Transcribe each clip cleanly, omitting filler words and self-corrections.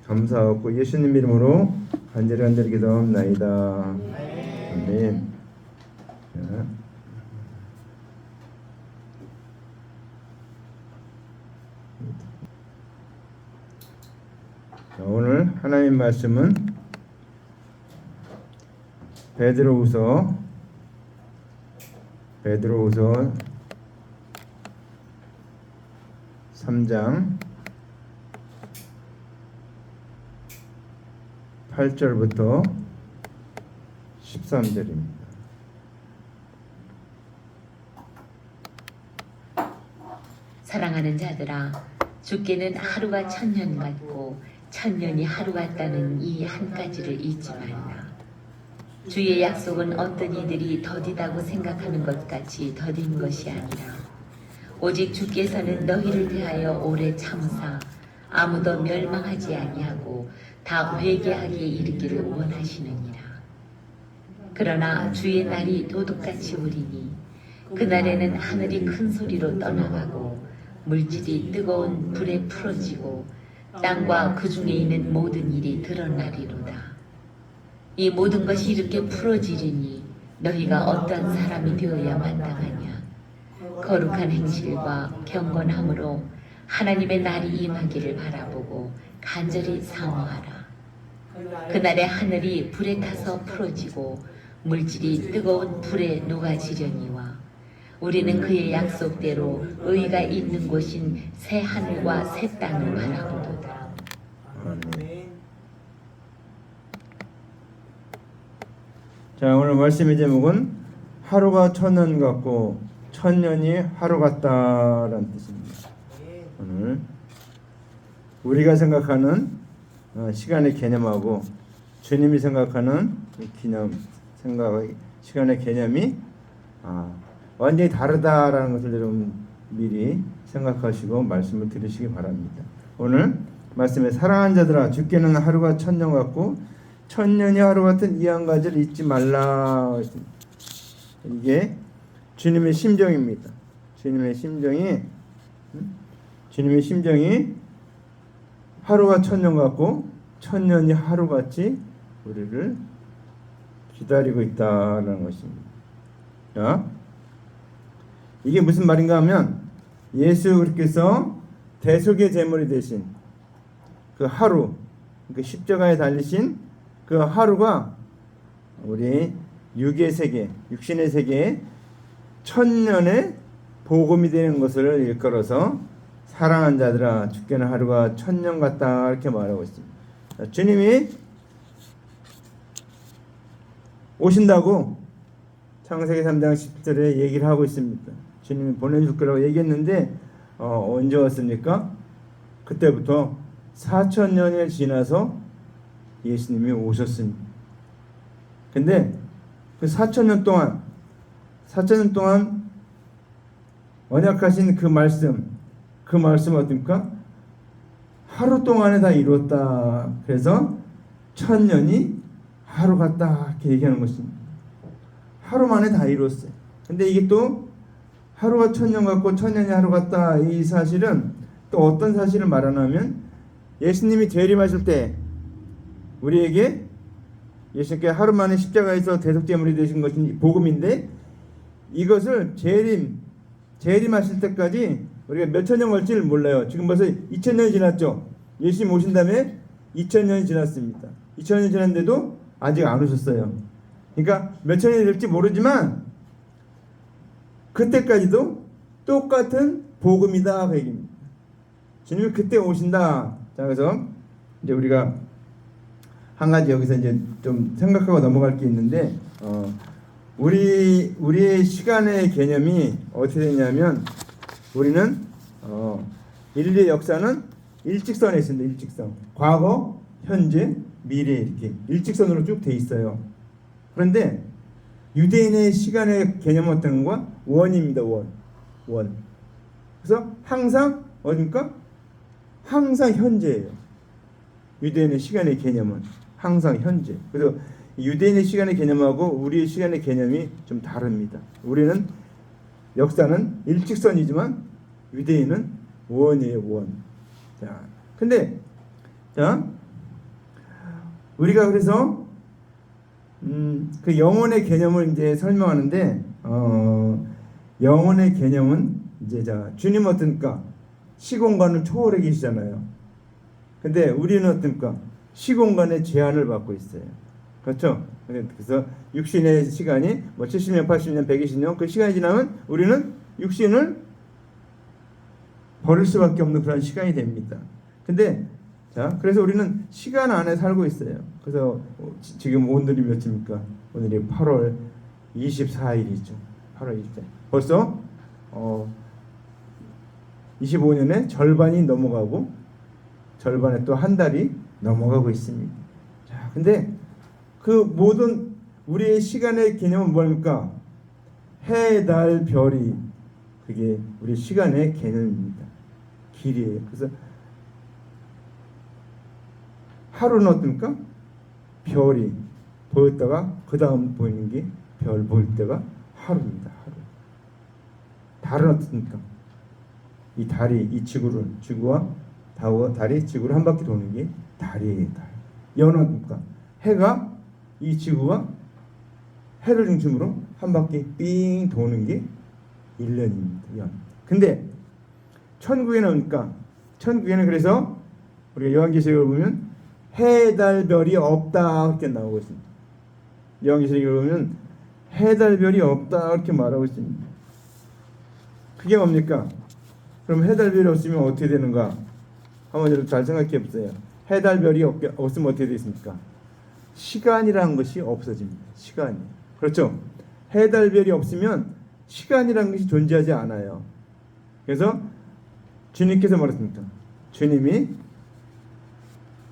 감사하고 예수님 이름으로 간절히 기도합나이다. 아멘. 자, 오늘 하나님 말씀은 베드로후서 3장 8절부터 13절입니다. 사랑하는 자들아, 주께는 하루가 천년 같고 천년이 하루 같다는 이 한 가지를 잊지 말라. 주의 약속은 어떤 이들이 더디다고 생각하는 것 같이 더딘 것이 아니라 오직 주께서는 너희를 대하여 오래 참으사 아무도 멸망하지 아니하고 다 회개하기에 이르기를 원하시느니라. 그러나 주의 날이 도둑같이 오리니 그날에는 하늘이 큰 소리로 떠나가고 물질이 뜨거운 불에 풀어지고 땅과 그 중에 있는 모든 일이 드러나리로다. 이 모든 것이 이렇게 풀어지리니 너희가 어떠한 사람이 되어야 마땅하냐. 거룩한 행실과 경건함으로 하나님의 날이 임하기를 바라보고 간절히 사모하라. 그날에 하늘이 불에 타서 풀어지고 물질이 뜨거운 불에 녹아지려니와 우리는 그의 약속대로 의가 있는 곳인 새 하늘과 새 땅을 바라보도다. 자, 오늘 말씀의 제목은 하루가 천년 같고 천년이 하루 같다라는 뜻입니다. 오늘 우리가 생각하는 시간의 개념하고 주님이 생각하는 시간의 개념이 완전히 다르다라는 것을 여러분 미리 생각하시고 말씀을 들으시기 바랍니다. 오늘 말씀에 사랑하는 자들아, 주께는 하루가 천년 같고 천년이 하루 같은 이 한 가지를 잊지 말라. 이게 주님의 심정입니다. 주님의 심정이 하루가 천년 같고 천년이 하루같이 우리를 기다리고 있다는 것입니다. 자, 이게 무슨 말인가 하면 예수 그리스도께서 대속의 제물이 되신 그 하루, 그 십자가에 달리신 그 하루가 우리 육의 세계, 육신의 세계에 천년의 복음이 되는 것을 일컬어서 사랑하는 자들아, 주께는 하루가 천년 같다 이렇게 말하고 있습니다. 주님이 오신다고 창세기 3장 10절에 얘기를 하고 있습니다. 주님이 보내줄 거라고 얘기했는데 언제 왔습니까? 그때부터 4,000년이 지나서 예수님이 오셨습니다. 근데 그 4,000년 동안 언약하신 그 말씀 어떻습니까? 하루 동안에 다 이루었다. 그래서 1,000년이 하루 같다 이렇게 얘기하는 것입니다. 하루 만에 다 이루었어요. 근데 이게 또 하루가 1,000년 같고 1,000년이 하루 같다, 이 사실은 또 어떤 사실을 말하냐면 예수님이 재림하실 때 우리에게 예수님께 하루 만에 십자가에서 대속제물이 되신 것이 복음인데, 이것을 재림하실 때까지 우리가 몇천 년 걸지를 몰라요. 지금 벌써 2000년이 지났죠. 예수님 오신 다음에 2000년이 지났습니다. 2000년이 지났는데도 아직 안 오셨어요. 그러니까 몇천 년이 될지 모르지만 그때까지도 똑같은 복음이다 그 얘기입니다. 주님이 그때 오신다. 자, 그래서 이제 우리가 한 가지 여기서 이제 좀 생각하고 넘어갈 게 있는데, 우리의 시간의 개념이 어떻게 되냐면, 우리는 인류의 역사는 일직선에 있습니다. 일직선. 과거, 현재, 미래 이렇게 일직선으로 쭉 돼 있어요. 그런데 유대인의 시간의 개념은 어떤 건가? 원입니다. 원. 그래서 항상 어딥니까? 항상 현재예요. 유대인의 시간의 개념은 항상 현재. 그래서 유대인의 시간의 개념하고 우리의 시간의 개념이 좀 다릅니다. 우리는 역사는 일직선이지만 유대인은 원이에요. 원. 자, 근데 우리가 그래서 그 영혼의 개념을 이제 설명하는데 영혼의 개념은 이제 자 주님 어떻습니까? 시공간을 초월해 계시잖아요. 근데 우리는 어떻습니까? 시공간의 제한을 받고 있어요. 그렇죠? 그래서 육신의 시간이 뭐 70년, 80년, 120년 그 시간이 지나면 우리는 육신을 버릴 수밖에 없는 그런 시간이 됩니다. 근데 자, 그래서 우리는 시간 안에 살고 있어요. 그래서 지금 오늘이 며칠입니까? 오늘이 8월 24일이죠. 8월 24일. 벌써 25년의 절반이 넘어가고 절반에 또 한 달이 넘어가고 있습니다. 자, 근데 그 모든 우리의 시간의 개념은 뭡니까? 해, 달, 별이 그게 우리 시간의 개념입니다. 길이에요. 그래서 하루는 어떻습니까? 별이 보였다가 그 다음 보이는 게 별 보일 때가 하루입니다. 하루. 달은 어떻습니까? 이 달이 이 지구와 달이 지구를 한 바퀴 도는 게 달이에요. 달. 연은 어떻습니까? 해가 이 지구와 해를 중심으로 한 바퀴 삥 도는 게 1년입니다. 연. 근데 천국에는 뭡니까? 천국에는 그래서 우리가 요한계시록을 보면 해, 달, 별이 없다 이렇게 나오고 있습니다. 요한계시록을 보면 해, 달, 별이 없다 이렇게 말하고 있습니다. 그게 뭡니까? 그럼 해, 달, 별이 없으면 어떻게 되는가? 한번 여러분 잘 생각해 보세요. 해, 달, 별이 없으면 어떻게 되겠습니까? 시간이라는 것이 없어집니다. 시간이. 그렇죠? 해, 달, 별이 없으면 시간이라는 것이 존재하지 않아요. 그래서 주님께서 말했습니다. 주님이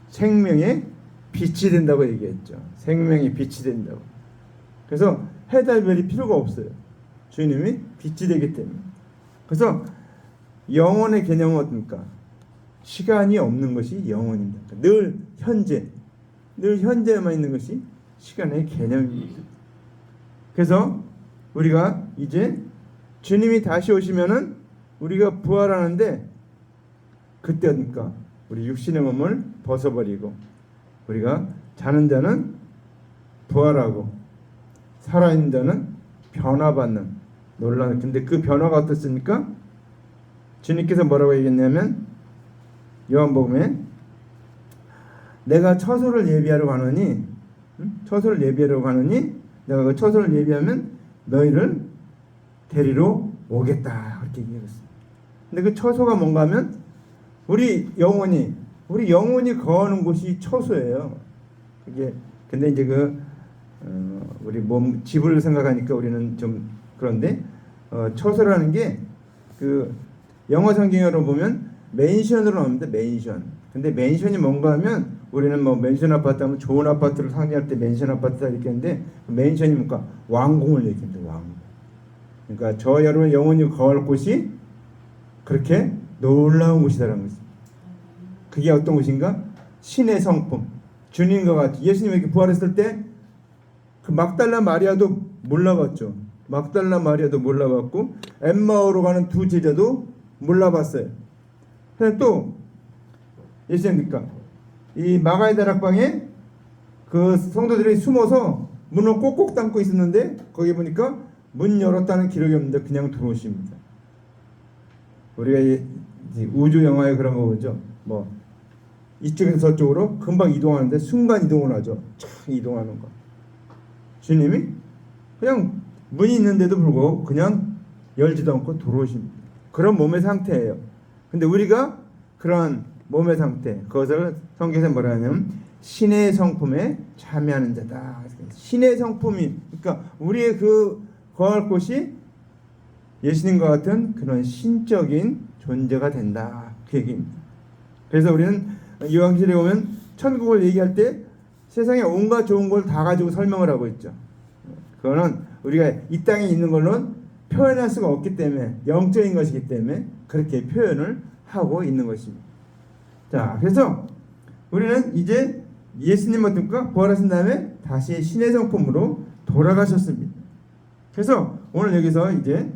생명의 빛이 된다고 얘기했죠. 생명의 빛이 된다고. 그래서 해, 달, 별이 필요가 없어요. 주님이 빛이 되기 때문에. 그래서 영혼의 개념은 어떻습니까? 시간이 없는 것이 영혼입니다. 늘 현재에만 있는 것이 시간의 개념입니다. 그래서 우리가 이제 주님이 다시 오시면은 우리가 부활하는데 그때 어떻습니까? 우리 육신의 몸을 벗어버리고 우리가 자는 자는 부활하고 살아있는 자는 변화받는 놀라운. 근데 그 변화가 어떻습니까? 주님께서 뭐라고 얘기했냐면 요한복음에 내가 처소를 예비하러 가느니 처소를 예비하러 가느니 내가 그 처소를 예비하면 너희를 데리러 오겠다 그렇게 얘기했습니다. 근데 그 처소가 뭔가 하면 우리 영혼이 거하는 곳이 처소예요. 그게 근데 이제 우리 몸 집을 생각하니까 우리는 좀 그런데 처소라는 게 그 영어 성경으로 보면 맨션으로 나옵니다. 맨션. 근데 맨션이 뭔가 하면 우리는 뭐 맨션 아파트 하면 좋은 아파트를 상징할 때 맨션 아파트다 이렇게 하는데 맨션이 뭔가 왕궁을 얘기합니다. 왕궁. 그러니까 저 여러분 영혼이 거할 곳이 그렇게 놀라운 곳이다라는 것입니다. 그게 어떤 곳인가? 신의 성품. 주님과 같이 예수님이 이렇게 부활했을 때 그 막달라 마리아도 몰라봤죠. 막달라 마리아도 몰라봤고 엠마오로 가는 두 제자도 몰라봤어요. 그런데 또 예수님입니까? 이 마가의 다락방에 그 성도들이 숨어서 문을 꼭꼭 닫고 있었는데 거기 보니까 문 열었다는 기록이 없는데 그냥 들어오십니다. 우리가 우주 영화에 그런 거 보죠. 뭐 이쪽에서 저쪽으로 금방 이동하는데 순간 이동을 하죠. 착 이동하는 거. 주님이 그냥 문이 있는데도 불구하고 그냥 열지도 않고 들어오십니다. 그런 몸의 상태예요. 근데 우리가 그러한 몸의 상태, 그것을 성경에서 뭐라 하냐면 신의 성품에 참여하는 자다. 신의 성품이 그러니까 우리의 그 거할 곳이 예수님과 같은 그런 신적인 존재가 된다. 그 얘기입니다. 그래서 우리는 요한계시록에 보면 천국을 얘기할 때 세상에 온갖 좋은 걸 다 가지고 설명을 하고 있죠. 그거는 우리가 이 땅에 있는 걸로는 표현할 수가 없기 때문에 영적인 것이기 때문에 그렇게 표현을 하고 있는 것입니다. 자, 그래서 우리는 이제 예수님 어떻습니까? 부활하신 다음에 다시 신의 성품으로 돌아가셨습니다. 그래서 오늘 여기서 이제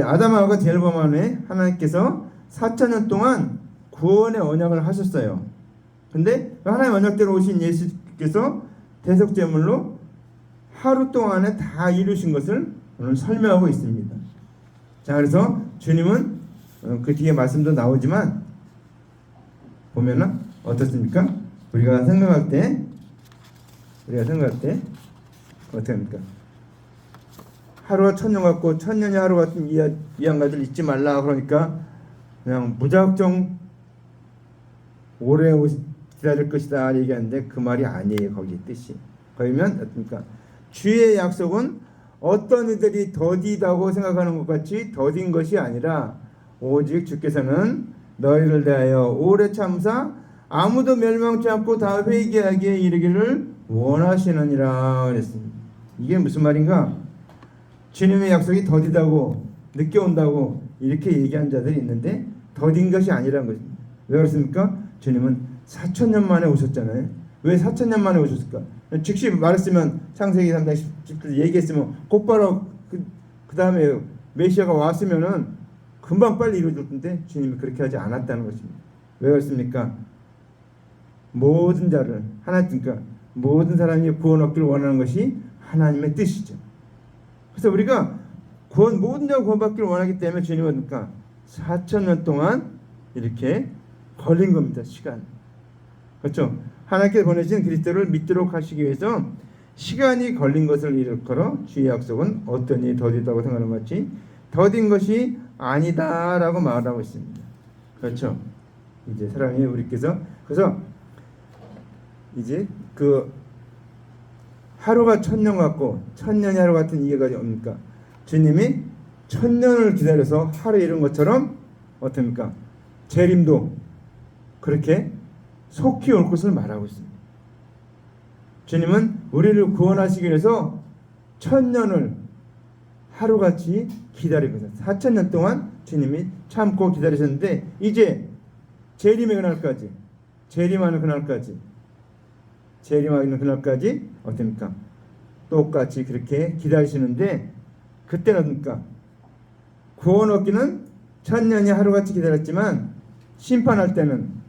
아담하고 제일 범한 후에 하나님께서 4,000년 동안 구원의 언약을 하셨어요. 근데 하나님 언약대로 오신 예수께서 대속제물로 하루 동안에 다 이루신 것을 오늘 설명하고 있습니다. 자, 그래서 주님은 그 뒤에 말씀도 나오지만 보면은 어떻습니까? 우리가 생각할 때 어떻게 합니까? 하루가 천년 같고 천년이 하루 같은 이한 가지를 잊지 말라. 그러니까 그냥 무작정 오래 기다릴 것이다 얘기하는데 그 말이 아니에요. 거기 뜻이. 그러면 어떻습니까? 주의 약속은 어떤 이들이 더디다고 생각하는 것 같이 더딘 것이 아니라 오직 주께서는 너희를 대하여 오래 참사 아무도 멸망치 않고 다 회개하기에 이르기를 원하시느니라 그랬습니다. 이게 무슨 말인가? 주님의 약속이 더디다고 늦게 온다고 이렇게 얘기한 자들이 있는데 더딘 것이 아니라는 것입니다. 왜 그렇습니까? 주님은 4,000년 만에 오셨잖아요. 왜 4,000년 만에 오셨을까? 즉시 말했으면 창세기 3장 10절 얘기했으면 곧바로 그 다음에 메시아가 왔으면은 금방 빨리 이루어질 텐데 주님이 그렇게 하지 않았다는 것입니다. 왜 그렇습니까? 모든 자를 그러니까 모든 사람이 구원 얻기를 원하는 것이 하나님의 뜻이죠. 그래서 우리가 모든 자가 구원받기를 원하기 때문에 주님은 그러니까 4,000년 동안 이렇게 걸린 겁니다. 시간. 그렇죠? 하나님께 보내신 그리스도를 믿도록 하시기 위해서 시간이 걸린 것을 일컬어 주의 약속은 어떤 일이 더디다고 생각하는 것 같이 더딘 것이 아니다라고 말하고 있습니다. 그렇죠? 이제 사랑해 우리께서 그래서 이제 그 하루가 천년 같고 천년이 하루 같은 이해가 뭡니까? 주님이 천년을 기다려서 하루 이룬 것처럼 어떻습니까? 재림도 그렇게 속히 올 것을 말하고 있습니다. 주님은 우리를 구원하시기 위해서 천년을 하루같이 기다리고 있어요. 4,000년 동안 주님이 참고 기다리셨는데 이제 재림의 그날까지 재림하는 그날까지 어떻습니까? 똑같이 그렇게 기다리시는데 그때는 어떻습니까? 구원 얻기는 천년이 하루같이 기다렸지만 심판할 때는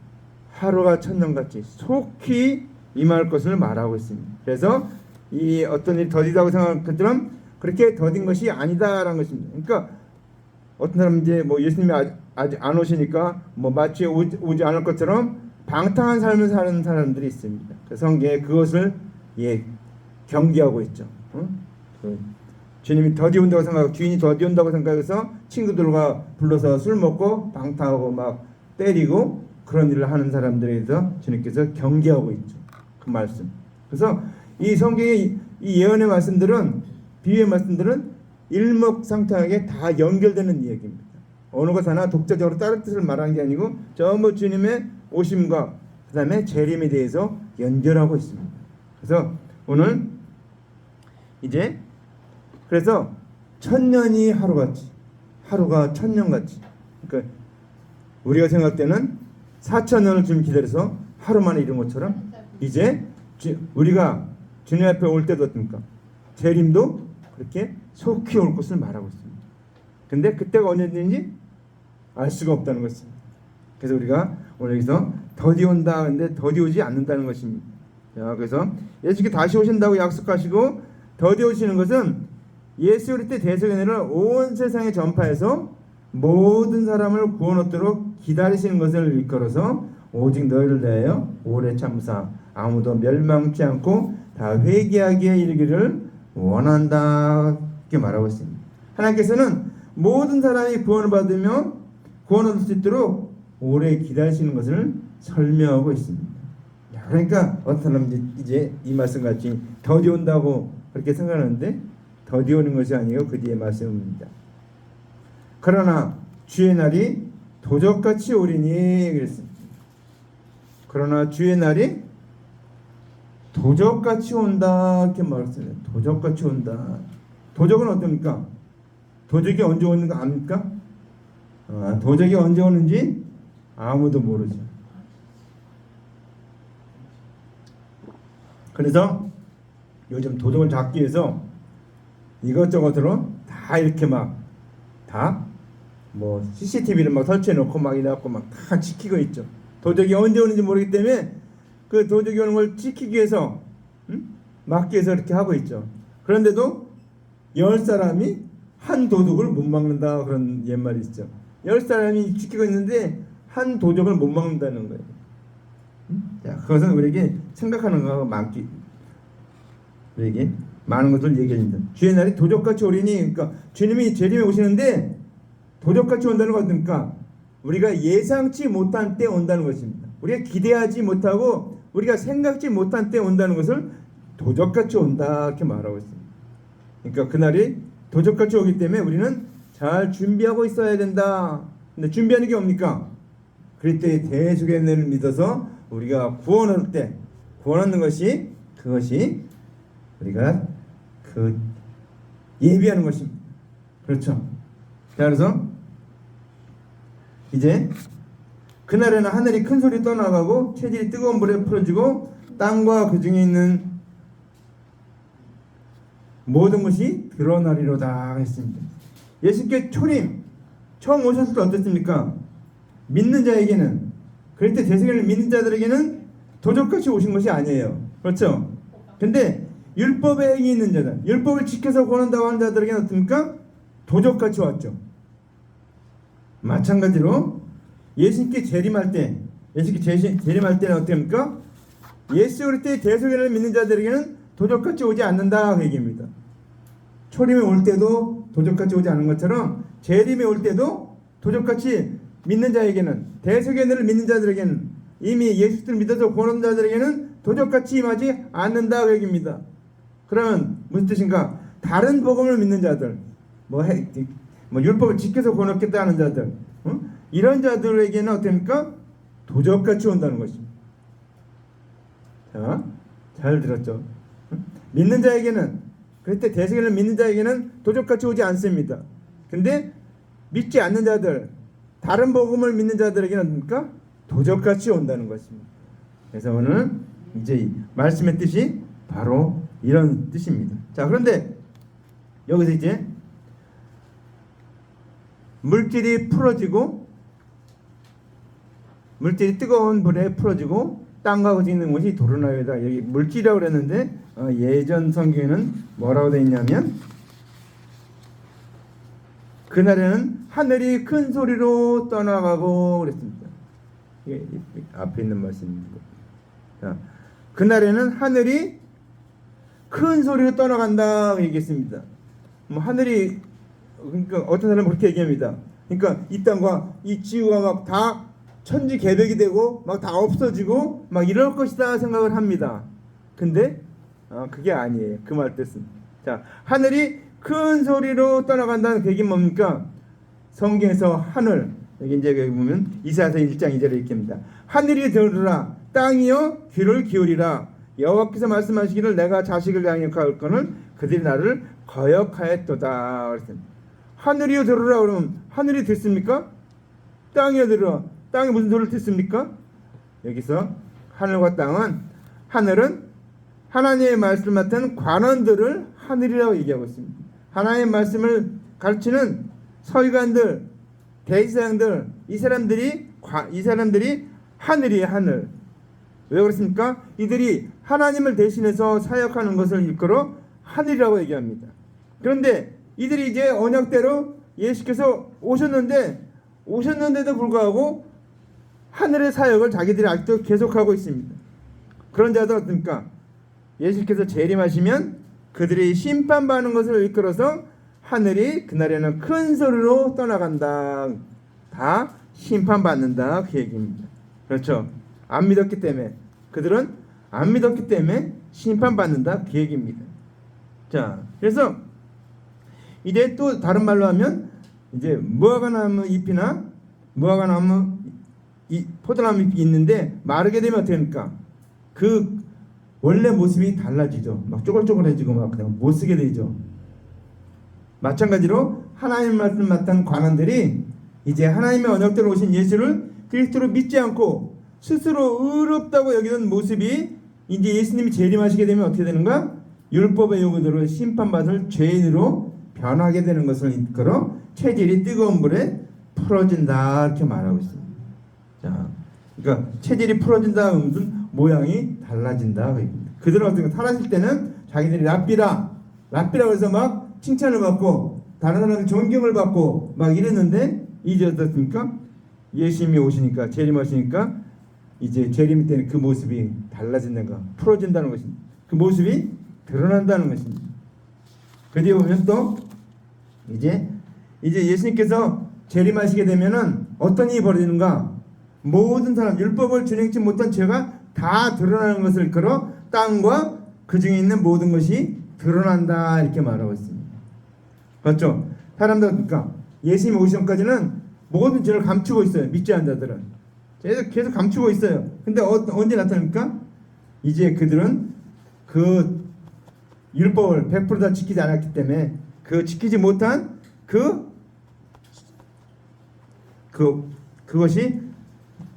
하루가 천년같이 속히 임할 것을 말하고 있습니다. 그래서 이 어떤 일이 더디다고 생각하는 것처럼 그렇게 더딘 것이 아니다라는 것입니다. 그러니까 어떤 사람은 이제 뭐 예수님이 아직 안 오시니까 뭐 마치 오지 않을 것처럼 방탕한 삶을 사는 사람들이 있습니다. 그래서 성경에 그것을 경계하고 있죠. 주님이 더디 온다고 생각하고 주인이 더디 온다고 생각해서 친구들과 불러서 술 먹고 방탕하고 막 때리고 그런 일을 하는 사람들에 대해서 주님께서 경계하고 있죠. 그 말씀. 그래서 이 성경의 이 예언의 말씀들은 비유의 말씀들은 일목상통하게 다 연결되는 이야기입니다. 어느 것 하나 독자적으로 다른 뜻을 말하는 게 아니고 전부 주님의 오심과 그 다음에 재림에 대해서 연결하고 있습니다. 그래서 오늘 이제 그래서 천년이 하루같이 하루가 천년같이 그러니까 우리가 생각할 때는 4,000년을 주님 기다려서 하루 만에 이룬 것처럼 이제 우리가 주님 앞에 올 때도 어떻습니까? 재림도 그렇게 속히 올 것을 말하고 있습니다. 근데 그때가 언제든지 알 수가 없다는 것입니다. 그래서 우리가 오늘 여기서 더디 온다 근데 더디 오지 않는다는 것입니다. 자, 그래서 예수께서 다시 오신다고 약속하시고 더디 오시는 것은 예수 그리스도의 대속의 은혜를 온 세상에 전파해서 모든 사람을 구원 얻도록 기다리시는 것을 일컬어서 오직 너희를 대하여 오래 참사 아무도 멸망치 않고 다 회개하기에 이르기를 원한다 이렇게 말하고 있습니다. 하나님께서는 모든 사람이 구원을 받으며 구원 얻을 수 있도록 오래 기다리시는 것을 설명하고 있습니다. 그러니까 어떤 사람은 이제 이 말씀같이 더디 온다고 그렇게 생각하는데 더디 오는 것이 아니고 그 뒤에 말씀입니다. 그러나 주의 날이 도적같이 오리니 그랬습니다. 그러나 주의 날이 도적같이 온다 이렇게 말했어요. 도적같이 온다. 도적은 어떻습니까? 도적이 언제 오는 거 압니까? 도적이 언제 오는지 아무도 모르죠. 그래서 요즘 도적을 잡기 위해서 이것저것으로 다 이렇게 막 다 뭐 CCTV를 막 설치해 놓고 막 이래갖고 막 다 지키고 있죠. 도적이 언제 오는지 모르기 때문에 그 도덕이 오는 걸 지키기 위해서 막기 위해서 이렇게 하고 있죠. 그런데도 10사람이 한 도둑을 못 막는다 그런 옛말이 있죠. 10사람이 지키고 있는데 한 도적을 못 막는다는 거예요. 자, 그것은 우리에게 생각하는 거가 많기, 우리에게 많은 것을 얘기합니다. 주의 날이 도적같이 오리니, 그러니까 주님이 재림에 오시는데 도적같이 온다는 건 어떻습니까? 우리가 예상치 못한 때 온다는 것입니다. 우리가 기대하지 못하고 우리가 생각지 못한 때 온다는 것을 도적같이 온다 이렇게 말하고 있습니다. 그러니까 그날이 도적같이 오기 때문에 우리는 잘 준비하고 있어야 된다. 근데 준비하는 게 뭡니까? 그리스도의 대속의 은혜를 믿어서 우리가 구원할 때 구원하는 것이, 그것이 우리가 그 예비하는 것입니다. 그렇죠? 자, 그래서 이제 그날에는 하늘이 큰 소리 떠나가고 체질이 뜨거운 불에 풀어지고 땅과 그 중에 있는 모든 것이 드러나리로다 했습니다. 예수께 초림 처음 오셨을 때 어땠습니까? 믿는 자에게는, 그럴 때 대속을 믿는 자들에게는 도적같이 오신 것이 아니에요. 그렇죠? 근데 율법에 행위 있는 자들, 율법을 지켜서 구원한다고 하는 자들에게는 어떻습니까? 도적같이 왔죠. 마찬가지로 예수님께 재림할 때, 예수님께 재림할 때는 어떻습니까? 예수 그리스도의 대속을 믿는 자들에게는 도적같이 오지 않는다 그 얘기입니다. 초림에 올 때도 도적같이 오지 않는 것처럼 재림에 올 때도 도적같이 믿는 자에게는, 대속의 은혜를 믿는 자들에게는, 이미 예수를 믿어서 구원한 자들에게는 도적같이 임하지 않는다 그 얘기입니다. 그러면 무슨 뜻인가? 다른 복음을 믿는 자들, 뭐 율법을 지켜서 구원받겠다 하는 자들, 이런 자들에게는 어떻습니까? 도적같이 온다는 것입니다. 자, 잘 들었죠? 믿는 자에게는, 그때 대속을 믿는 자에게는 도적같이 오지 않습니다. 근데 믿지 않는 자들, 다른 복음을 믿는 자들에게는 뭡니까? 도적같이 온다는 것입니다. 그래서 오늘 이제 말씀의 뜻이 바로 이런 뜻입니다. 자, 그런데 여기서 이제 물질이 풀어지고, 물질이 뜨거운 불에 풀어지고 땅과 거기 있는 것이 도로나요다. 여기 물질이라고 그랬는데 예전 성경에는 뭐라고 되어 있냐면, 그날에는 하늘이 큰 소리로 떠나가고 그랬습니다. 이게 앞에 있는 말씀입니다. 자, 그날에는 하늘이 큰 소리로 떠나간다 얘기했습니다. 뭐 하늘이, 그러니까 어떤 사람은 그렇게 얘기합니다. 그러니까 이 땅과 이 지구가 막 다 천지개벽이 되고 막 다 없어지고 막 이럴 것이다 생각을 합니다. 근데 그게 아니에요. 그 말 뜻은. 자, 하늘이 큰 소리로 떠나간다는 그 얘기는 뭡니까? 성경에서 하늘, 여기 이제 여기 보면 이사야서 1장 2절에 이렇게 합니다. 하늘이 들으라, 땅이여 귀를 기울이라. 여호와께서 말씀하시기를 내가 자식을 양육할 거는 그들이 나를 거역하였도다. 그랬습니다. 하늘이여 들으라 그러면 하늘이 듣습니까? 땅이여 들으라. 땅이 무슨 소리를 듣습니까? 여기서 하늘과 땅은, 하늘은 하나님의 말씀을 맡은 관원들을 하늘이라고 얘기하고 있습니다. 하나님의 말씀을 가르치는 서기관들, 대제사장들, 이 사람들이 하늘이에요. 하늘. 왜 그렇습니까? 이들이 하나님을 대신해서 사역하는 것을 일컬어 하늘이라고 얘기합니다. 그런데 이들이 이제 언약대로 예수께서 오셨는데도 불구하고 하늘의 사역을 자기들이 아직도 계속하고 있습니다. 그런 자들 어떻습니까? 예수께서 재림하시면 그들이 심판받는 것을 일컬어서 하늘이 그날에는 큰 소리로 떠나간다. 다 심판받는다 그 얘기입니다. 그렇죠? 안 믿었기 때문에, 그들은 안 믿었기 때문에 심판받는다 그 얘기입니다. 자, 그래서 이제 또 다른 말로 하면 이제 무화과나무 잎이나 무화과나무 포도나무 잎이 있는데 마르게 되면 어떻게 됩니까? 그 원래 모습이 달라지죠. 막 쪼글쪼글해지고 막 그냥 못 쓰게 되죠. 마찬가지로 하나님 말씀 맡은 관원들이 이제 하나님의 언약대로 오신 예수를 그리스도로 믿지 않고 스스로 의롭다고 여기던 모습이 이제 예수님이 재림하시게 되면 어떻게 되는가? 율법의 요구대로 심판받을 죄인으로 변하게 되는 것을 일컬어 체질이 뜨거운 불에 풀어진다 이렇게 말하고 있습니다. 자, 그러니까 체질이 풀어진다 하면 모양이 달라진다. 그들은 어떻게 사라질 때는 자기들이 랍비라고 해서 막 칭찬을 받고 다른 사람한테 존경을 받고 막 이랬는데 이제 어떻습니까? 예수님이 오시니까 재림하시니까 이제 재림 때는 그 모습이 달라진다는 거, 풀어진다는 것입니다. 그 모습이 드러난다는 것입니다. 그 뒤에 보면 또 이제 예수님께서 재림하시게 되면은 어떤 일이 벌어지는가? 모든 사람 율법을 준행치 못한 죄가 다 드러나는 것을 걸어 땅과 그 중에 있는 모든 것이 드러난다 이렇게 말하고 있습니다. 맞죠? 사람들 그러니까 예수님 오기 전까지는 모든 죄를 감추고 있어요. 믿지 않는 자들은 계속 감추고 있어요. 근데 언제 나타납니까? 이제 그들은 그 율법을 100%다 지키지 않았기 때문에 그 지키지 못한 그것이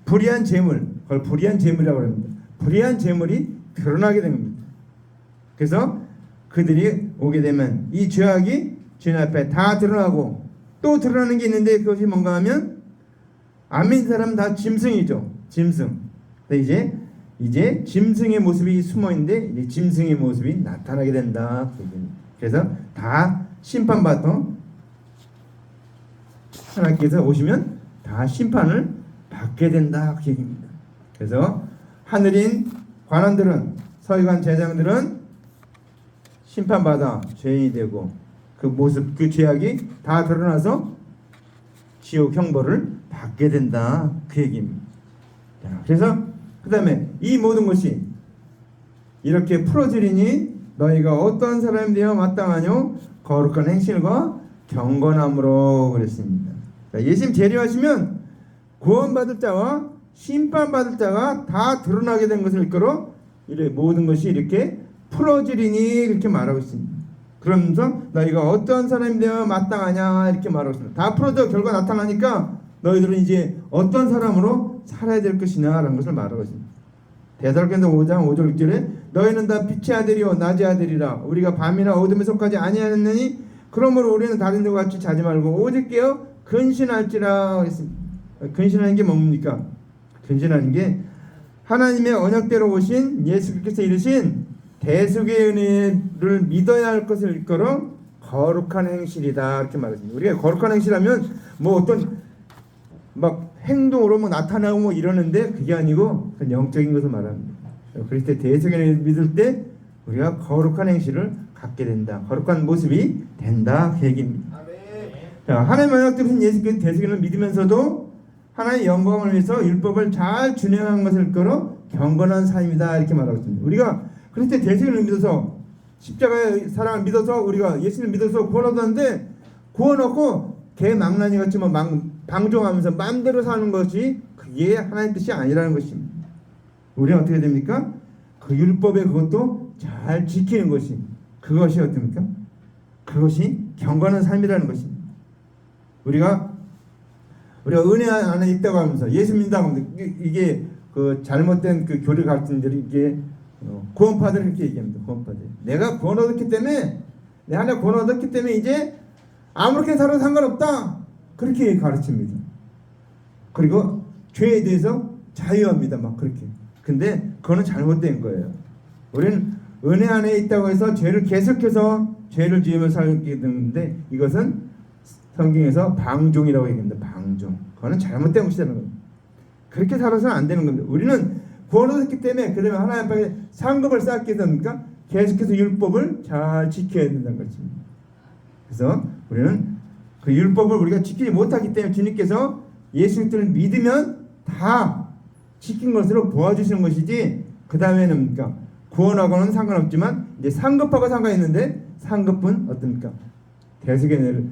불의한 재물, 그걸 불의한 재물이라고 합니다. 불의한 재물이 드러나게 된 겁니다. 그래서 그들이 오게 되면 이 죄악이 주님 앞에 다 드러나고 또 드러나는 게 있는데 그것이 뭔가 하면 안 믿는 사람은 다 짐승이죠. 짐승. 근데 이제 짐승의 모습이 숨어 있는데 이제 짐승의 모습이 나타나게 된다. 그래서 다 심판받아 하나님께서 오시면 다 심판을 받게 된다. 그 얘기입니다. 그래서 하늘인 관원들은 서기관 제장들은 심판받아 죄인이 되고 그 모습 그 죄악이 다 드러나서 지옥 형벌을 받게 된다. 그 얘기입니다. 그래서 그 다음에 이 모든 것이 이렇게 풀어지리니 너희가 어떤 사람이 되어 마땅하뇨? 거룩한 행실과 경건함으로 그랬습니다. 예수님 재림하시면 구원받을 자와 심판받을 자가 다 드러나게 된 것을 이끌어 모든 것이 이렇게 풀어지리니 이렇게 말하고 있습니다. 그러면서 너희가 어떤 사람이 되어 마땅하냐 이렇게 말하고 있습니다. 다 풀어져 결과 나타나니까 너희들은 이제 어떤 사람으로 살아야 될 것이냐 라는 것을 말하고 있습니다. 데살로니가서 5장 5절 6절에 너희는 다 빛의 아들이요 낮의 아들이라 우리가 밤이나 어둠에 속하지 아니하였느니 그러므로 우리는 다른 데와 같이 자지 말고 오직 깨어 근신할지라 그랬습니다. 근신하는 게 뭡니까? 근신하는 게 하나님의 언약대로 오신 예수께서 이르신 대속의 은혜를 믿어야 할 것을 일컬어 거룩한 행실이다 이렇게 말했습니다. 우리가 거룩한 행실하면 뭐 어떤 막 행동으로 뭐 나타나고 뭐 이러는데 그게 아니고 영적인 것을 말합니다. 그럴 때 대속의 은혜를 믿을 때 우리가 거룩한 행실을 갖게 된다. 거룩한 모습이 된다 그 얘기입니다. 자, 하나님의 언약대로 오신 예수께서 대속의 은혜를 믿으면서도 하나님의 영광을 위해서 율법을 잘 준행한 것을 끌어 경건한 삶이다 이렇게 말하고 있습니다. 우리가 그리스도의 대속을 믿어서 십자가의 사랑을 믿어서 우리가 예수를 믿어서 구원 얻었는데 구원 얻고 개망나니 같이 뭐 방종하면서 마음대로 사는 것이 그게 하나님의 뜻이 아니라는 것입니다. 우리는 어떻게 됩니까? 그 율법의 그것도 잘 지키는 것이 그것이 어떻습니까? 그것이 경건한 삶이라는 것입니다. 우리가 은혜 안에 있다고 하면서 예수 믿는다고 하면서 이게 그 잘못된 그 교리 가르침들이 이게 구원파들 이렇게 얘기합니다. 구원파들. 내가 구원 얻었기 때문에 내 하나 구원 얻었기 때문에 이제 아무렇게 살아도 상관없다. 그렇게 가르칩니다. 그리고 죄에 대해서 자유합니다. 막 그렇게. 근데 그거는 잘못된 거예요. 우리는 은혜 안에 있다고 해서 죄를 계속해서 죄를 지으며 살게 되는데 이것은 성경에서 방종이라고 얘기합니다. 방종. 그거는 잘못된 것이라는 겁니다. 그렇게 살아서는 안 되는 겁니다. 우리는 구원 얻었기 때문에 그다음에 하나님 앞에 상급을 쌓기 위해서니까 계속해서 율법을 잘 지켜야 된다는 것입니다. 그래서 우리는 그 율법을 우리가 지키지 못하기 때문에 주님께서 예수님을 믿으면 다 지킨 것으로 보아주시는 것이지 그 다음에는 뭡니까? 구원하고는 상관없지만 이제 상급하고 상관이 있는데 상급은 어떻습니까? 대속의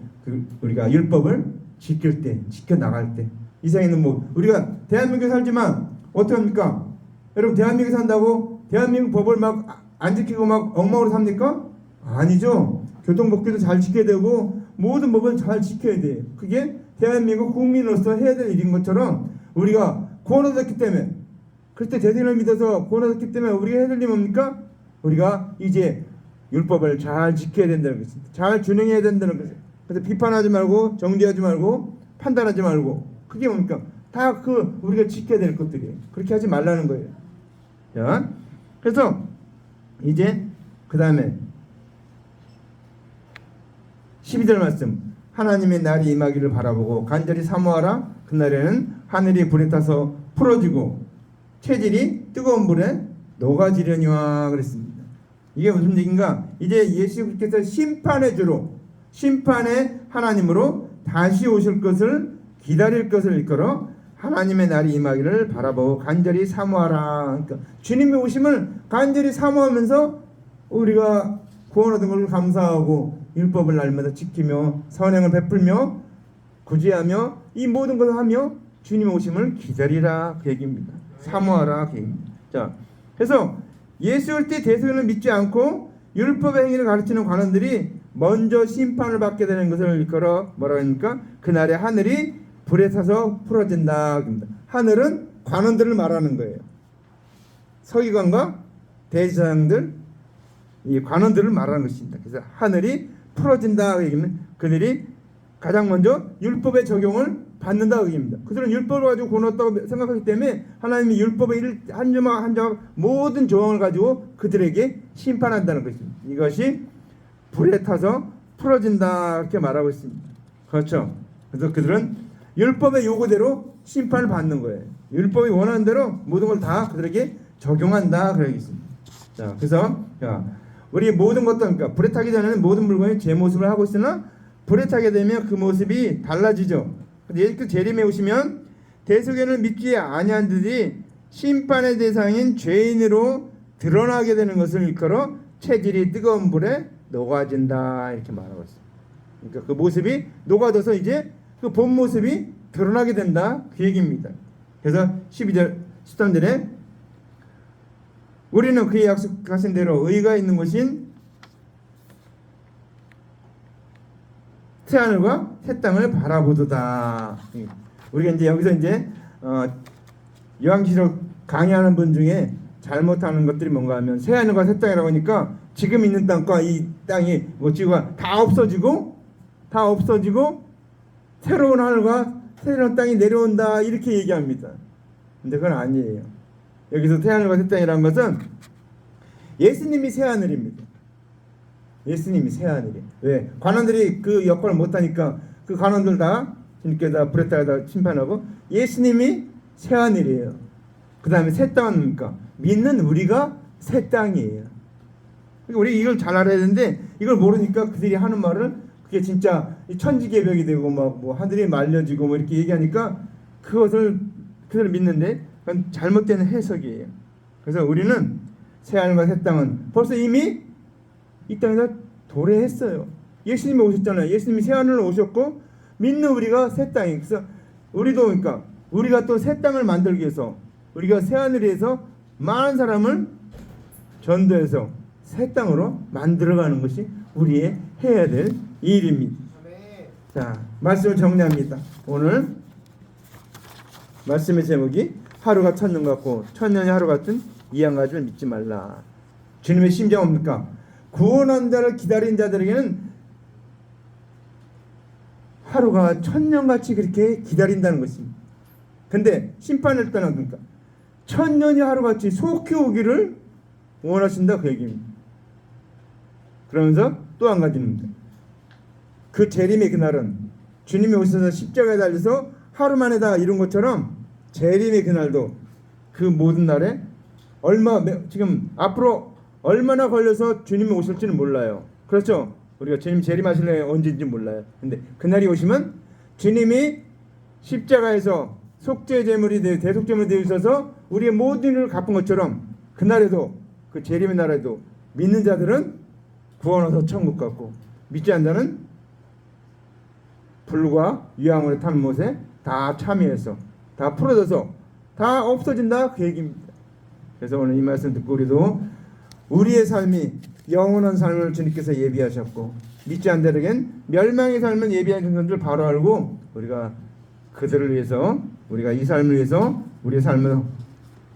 우리가 율법을 지킬 때, 지켜 나갈 때 이 세상에는 뭐 우리가 대한민국에 살지만 어떻게 합니까? 여러분 대한민국에 산다고 대한민국 법을 막 안 지키고 막 엉망으로 삽니까? 아니죠. 교통법규도 잘 지켜야 되고 모든 법을 잘 지켜야 돼요. 그게 대한민국 국민으로서 해야 될 일인 것처럼 우리가 구원 얻었기 때문에 그때 대선을 믿어서 구원 얻었기 때문에 우리가 해야 될 일이 뭡니까? 우리가 이제 율법을 잘 지켜야 된다는 것입니다. 잘 준행해야 된다는 것입니다. 그래서 비판하지 말고 정죄하지 말고 판단하지 말고 그게 뭡니까? 다 그 우리가 지켜야 될 것들이에요. 그렇게 하지 말라는 거예요. 자, 그래서 이제 그 다음에 12절 말씀, 하나님의 날이 임하기를 바라보고 간절히 사모하라. 그날에는 하늘이 불에 타서 풀어지고 체질이 뜨거운 불에 녹아지려니와 그랬습니다. 이게 무슨 얘기인가? 이제 예수께서 심판의 주로, 심판의 하나님으로 다시 오실 것을 기다릴 것을 일컬어 하나님의 날이 임하기를 바라보고 간절히 사모하라. 그러니까 주님의 오심을 간절히 사모하면서 우리가 구원 얻은 것을 감사하고 율법을 날마다 지키며 선행을 베풀며 구제하며 이 모든 것을 하며 주님의 오심을 기다리라 그 얘기입니다. 사모하라 그 얘기입니다. 자, 그래서 예수 올 때 대속을 믿지 않고 율법의 행위를 가르치는 관원들이 먼저 심판을 받게 되는 것을 일컬어 뭐라고 합니까? 그날에 하늘이 불에 타서 풀어진다. 하늘은 관원들을 말하는 거예요. 서기관과 대제사장들, 이 관원들을 말하는 것입니다. 그래서 하늘이 풀어진다. 얘기는 그들이 가장 먼저 율법의 적용을 받는다. 얘기입니다. 그들은 율법을 가지고 구원했다고 생각하기 때문에 하나님이 율법의 한 조각 한 조각 모든 조항을 가지고 그들에게 심판한다는 것입니다. 이것이 불에 타서 풀어진다 이렇게 말하고 있습니다. 그렇죠. 그래서 그들은 율법의 요구대로 심판을 받는 거예요. 율법이 원하는 대로 모든 걸 다 그들에게 적용한다 그러고 있습니다. 자, 그래서 우리 모든 것도 그러니까 불에 타기 전에는 모든 물건이 제 모습을 하고 있으나 불에 타게 되면 그 모습이 달라지죠. 예수 재림에 오시면 대속연을 믿지 아니한 듯이 심판의 대상인 죄인으로 드러나게 되는 것을 일컬어 체질이 뜨거운 불에 녹아진다 이렇게 말하고 있습니다. 그러니까 그 모습이 녹아져서 이제 그 본 모습이 드러나게 된다 그 얘기입니다. 그래서 12절 13절에 우리는 그의 약속하신 대로 의가 있는 곳인 새하늘과 새 땅을 바라보도다. 우리가 이제 여기서 이제 요한계시록 강의하는 분 중에 잘못하는 것들이 뭔가 하면 새하늘과 새 땅이라고 하니까 지금 있는 땅과 이 땅이 뭐 지구가 다 없어지고 새로운 하늘과 새로운 땅이 내려온다 이렇게 얘기합니다. 근데 그건 아니에요. 여기서 새하늘과 새 땅이라는 것은 예수님이 새하늘입니다. 예수님이 새하늘이에요. 왜? 관원들이 그 역할을 못하니까 그 관원들 다 주님께다 불에 타다 심판하고 예수님이 새하늘이에요. 그 다음에 새 땅은 뭡니까? 믿는 우리가 새 땅이에요. 그러니까 우리 이걸 잘 알아야 되는데 이걸 모르니까 그들이 하는 말을 그게 진짜 천지개벽이 되고 막 뭐 하늘이 말려지고 뭐 이렇게 얘기하니까 그것을 믿는데 그건 잘못된 해석이에요. 그래서 우리는 새하늘과 새 땅은 벌써 이미 이 땅에다 도래했어요. 예수님이 오셨잖아요. 예수님이 새하늘로 오셨고 믿는 우리가 새 땅이. 그래서 우리도 그러니까 우리가 또 새 땅을 만들기 위해서 우리가 새하늘에서 많은 사람을 전도해서 새 땅으로 만들어가는 것이 우리의 해야 될 일입니다. 자, 말씀을 정리합니다. 오늘 말씀의 제목이 하루가 천년 같고 천년이 하루 같은 이 한 가지를 믿지 말라. 주님의 심정은 뭡니까? 구원한 자를 기다린 자들에게는 하루가 천년같이 그렇게 기다린다는 것입니다. 근데 심판을 떠나 그러니까 천년이 하루같이 속히 오기를 원하신다 그 얘기입니다. 그러면서 또 한 가지입니다. 그 재림의 그날은 주님이 오셔서 십자가에 달려서 하루 만에 다 이룬 것처럼 재림의 그날도 그 모든 날에 지금 앞으로 얼마나 걸려서 주님이 오실지는 몰라요. 그렇죠? 우리가 주님 재림하실 날 언제인지 몰라요. 근데 그날이 오시면 주님이 십자가에서 속죄 제물이 되어 대속제물이 되어 있어서 우리의 모든 일을 갚은 것처럼 그날에도 그 재림의 날에도 믿는 자들은 구원 얻어 천국 갔고 믿지 않는 자는 불과 유황으로 탄 못에 다 참여해서 다 풀어져서 다 없어진다 그 얘기입니다. 그래서 오늘 이 말씀 듣고 우리도 우리의 삶이 영원한 삶을 주님께서 예비하셨고 믿지 않는 자들에겐 멸망의 삶을 예비하신 것을 바로 알고 우리가 그들을 위해서 우리가 이 삶을 위해서 우리의 삶을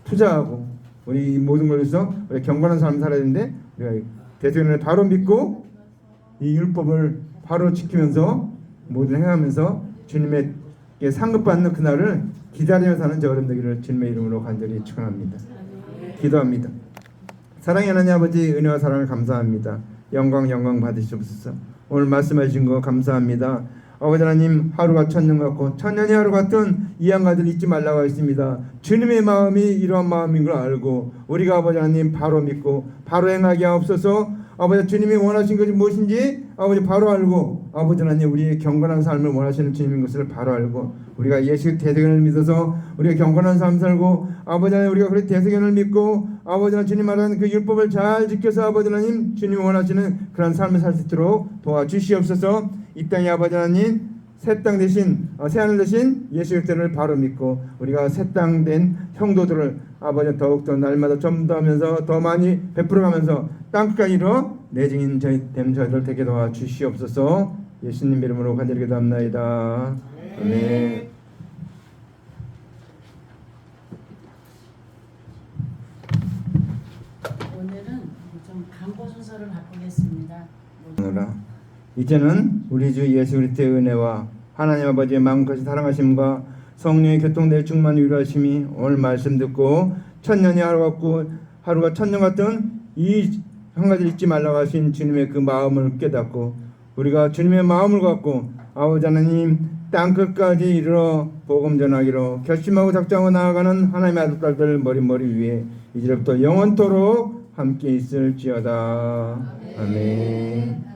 투자하고 우리 모든 걸 위해서 우리 경건한 삶을 살아야 되는데 우리가 대속연을 바로 믿고 이 율법을 바로 지키면서 모든 행하면서 주님의 상급받는 그날을 기다리며 사는 저 어른 되기를 주님의 이름으로 간절히 축원합니다. 기도합니다. 사랑의 하나님 아버지, 은혜와 사랑을 감사합니다. 영광 받으시옵소서. 오늘 말씀해 주신 거 감사합니다. 아버지 하나님, 하루가 천년 같고 천년이 하루 같은 이 한 가지를 잊지 말라고 했습니다. 주님의 마음이 이러한 마음인 걸 알고 우리가 아버지 하나님 바로 믿고 바로 행하게 하옵소서. 아버지, 주님이 원하신 것이 무엇인지 아버지 바로 알고, 아버지 하나님 우리의 경건한 삶을 원하시는 주님인 것을 바로 알고, 우리가 예수 대속연을 믿어서 우리가 경건한 삶 살고, 아버지 하나님 우리가 그렇게 대속연을 믿고 아버지 하나님 주님 말하는 그 율법을 잘 지켜서 아버지 하나님 주님이 원하시는 그런 삶을 살 수 있도록 도와주시옵소서. 이 땅에 아버지 하나님 새 땅 대신 새하늘 대신 예수 그리스도를 바로 믿고 우리가 새 땅 된 성도들을 아버지 더욱더 날마다 좀 더 하면서 더 많이 베풀어가면서 땅끝까지 이뤄 내 증인 저희들 되게 도와주시옵소서. 예수님 이름으로 간절히 기도합나이다. 아멘. 오늘은 좀 광고 순서를 바꾸겠습니다. 이제는 우리 주 예수 그리스도의 은혜와 하나님 아버지의 마음까지 사랑하심과 성령의 교통될 충만 위로하심이 오늘 말씀 듣고 천년이 하루가 천년 같은 이 한 가지를 잊지 말라고 하신 주님의 그 마음을 깨닫고 우리가 주님의 마음을 갖고 아버지 하나님 땅끝까지 이르러 복음 전하기로 결심하고 작정하고 나아가는 하나님의 아들딸들 머리 위에 이제부터 영원토록 함께 있을지어다. 아멘.